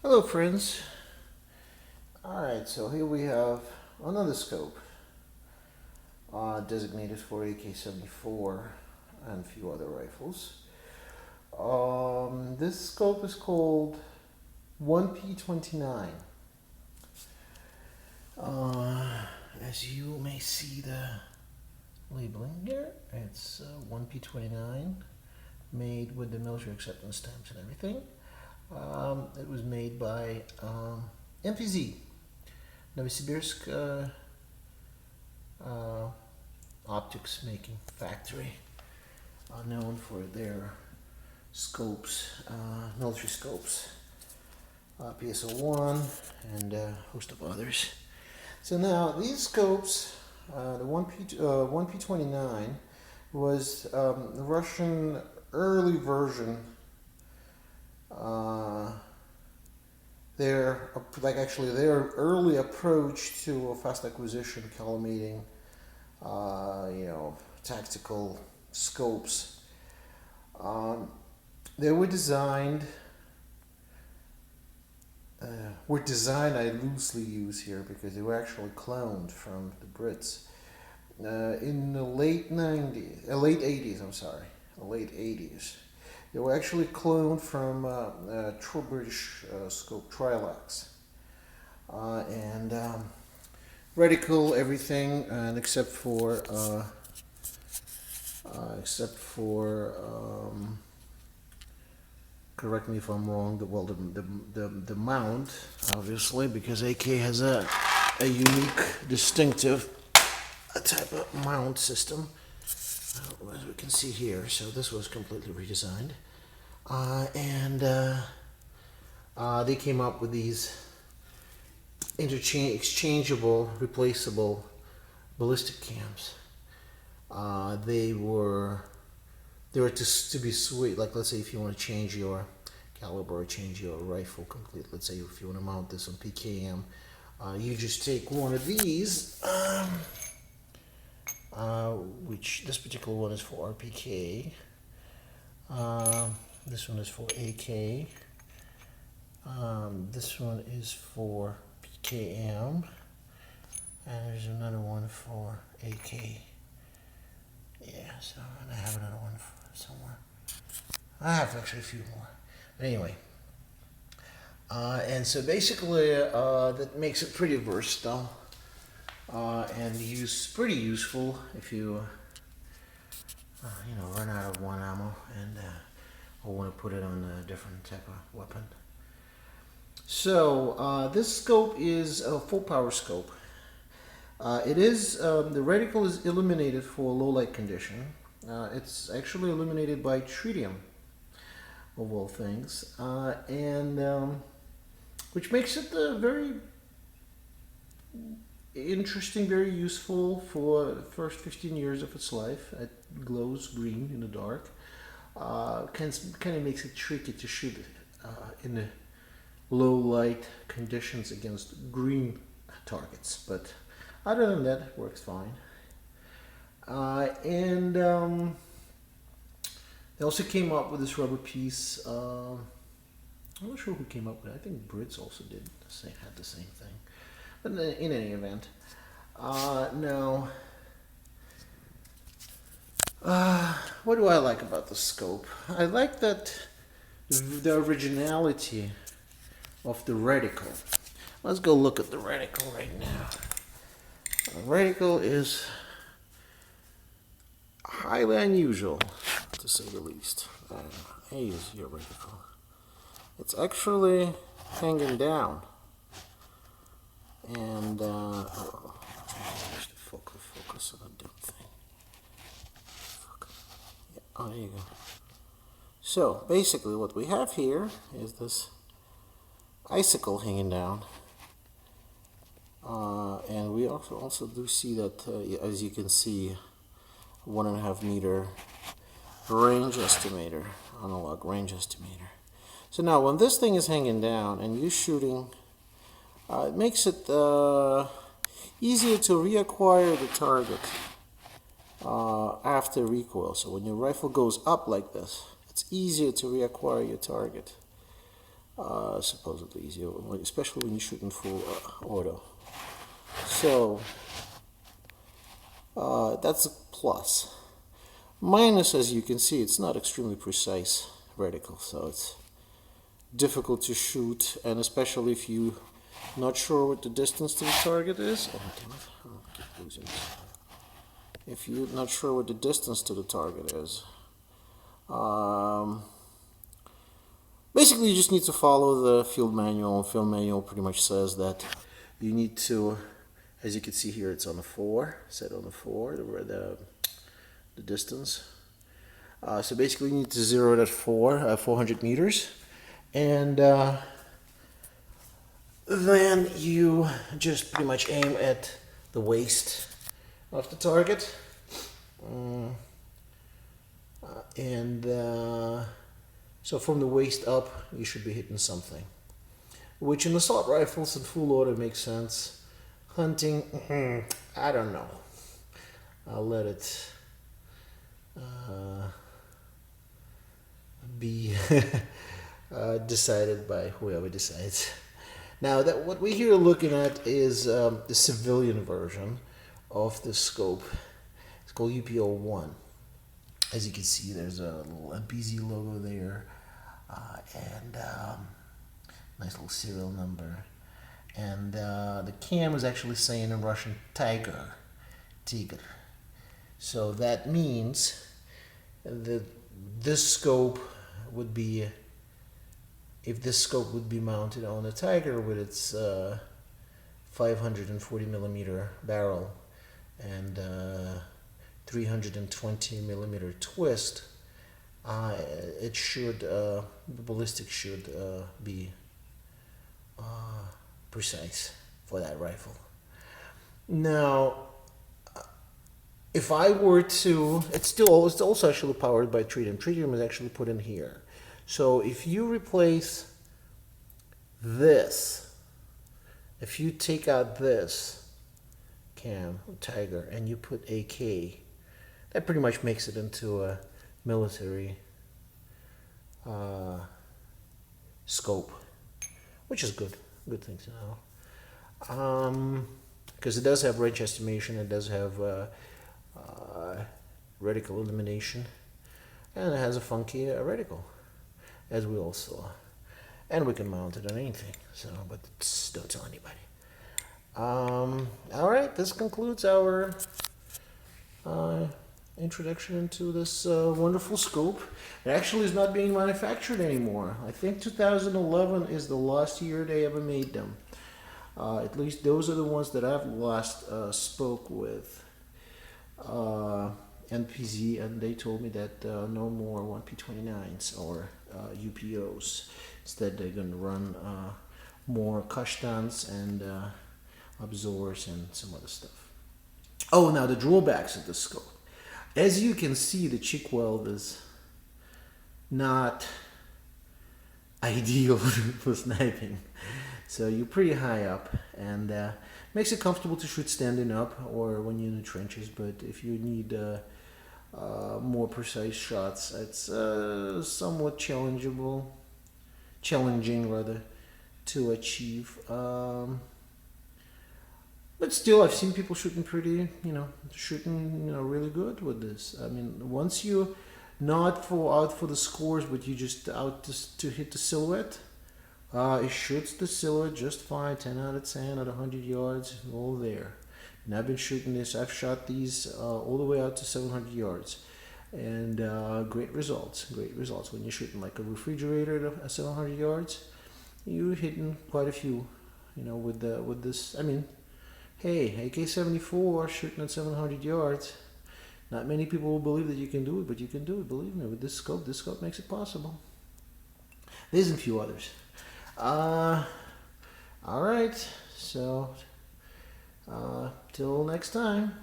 Hello friends. Alright, so here we have another scope designated for AK-74 and a few other rifles. This scope is called 1P29. As you may see the labeling here, it's 1P29, made with the military acceptance stamps and everything. It was made by MPZ, Novosibirsk optics making factory, known for their scopes, military scopes, RPK-74 and a host of others. So now these scopes, the 1P29 was the Russian early version. Their early approach to a fast acquisition, collimating, tactical scopes. They were designed. I loosely use here because they were actually cloned from the Brits in the late 80s. They were actually cloned from British scope Trilax, and reticle everything, and except for correct me if I'm wrong. The mount, obviously, because AK has a unique, distinctive type of mount system, as we can see here. So this was completely redesigned, and they came up with these exchangeable, replaceable ballistic cams. They were to be sweet. Like, let's say if you want to change your caliber or change your rifle complete, let's say if you want to mount this on PKM, you just take one of these, which this particular one is for RPK, this one is for AK, this one is for PKM, and there's another one for AK. Yeah, so, and I have another one somewhere. I have actually a few more. But anyway, and so basically that makes it pretty versatile and pretty useful if you run out of one ammo and or want to put it on a different type of weapon. So this scope is a full power scope. It is the reticle is illuminated for low light condition. It's actually illuminated by tritium, of all things, and which makes it very interesting, very useful for the first 15 years of its life. It glows green in the dark. Kind of makes it tricky to shoot in the low light conditions against green targets, but other than that, it works fine. And they also came up with this rubber piece. I'm not sure who came up with it. I think Brits also had the same thing. But in any event, now, what do I like about the scope? I like that the originality of the reticle. Let's go look at the reticle right now. The reticle is highly unusual, to say the least. Here's your reticle. It's actually hanging down, and focus on the damn thing. Yeah, oh, there you go. So basically, what we have here is this icicle hanging down. And we also do see that, as you can see, 1.5 meter range estimator, analog range estimator. So now when this thing is hanging down and you're shooting, it makes it easier to reacquire the target after recoil. So when your rifle goes up like this, it's easier to reacquire your target. supposedly easier, especially when you're shooting full auto. So that's a plus. Minus, as you can see, it's not extremely precise reticle, so it's difficult to shoot, and especially if you're not sure what the distance to the target is. Oh, damn it. I keep losing this. If you're not sure what the distance to the target is, basically you just need to follow the field manual. The field manual pretty much says that you need to, as you can see here, it's on the 4, set on the 4, the distance. So basically you need to zero it at 400 meters, and then you just pretty much aim at the waist of the target, so from the waist up you should be hitting something, which in assault rifles and full auto makes sense. Hunting, I don't know. I'll let it be decided by whoever decides. Now, that what we're here looking at is the civilian version of the scope. It's called UPO-1. As you can see, there's a little MPZ logo there, and nice little serial number. And the cam is actually saying in Russian Tiger. So that means that this scope would be, if this scope would be mounted on a Tiger with its 540 millimeter barrel and 320 millimeter twist, it should, the ballistic should be precise for that rifle. Now, if I were to, it's also actually powered by tritium. Tritium is actually put in here. So if you replace this, if you take out this cam, Tiger, and you put AK, that pretty much makes it into a military scope, which is good thing to know. Because it does have range estimation, it does have reticle illumination, and it has a funky reticle, as we all saw. And we can mount it on anything, so, but don't tell anybody. Alright, this concludes our introduction into this wonderful scope. It actually is not being manufactured anymore. I think 2011 is the last year they ever made them. At least those are the ones that I've last spoke with NPZ, and they told me that no more 1P29s or UPOs. Instead, they're going to run more Kashtans and absorbers and some other stuff. Oh, now the drawbacks of the scope. As you can see, the cheek weld is not ideal for sniping. So you're pretty high up, and makes it comfortable to shoot standing up or when you're in the trenches. But if you need more precise shots, it's somewhat challenging to achieve. But still, I've seen people shooting pretty, really good with this. I mean, once you not out for the scores, but you just out to hit the silhouette, it shoots the silhouette just fine, 10 out of 10 at 100 yards, all there. And I've been shooting this, I've shot these all the way out to 700 yards. And great results. When you're shooting like a refrigerator at 700 yards, you're hitting quite a few, with this. I mean, hey, AK-74 shooting at 700 yards. Not many people will believe that you can do it, but you can do it, believe me, with this scope makes it possible. There's a few others. Alright, so till next time.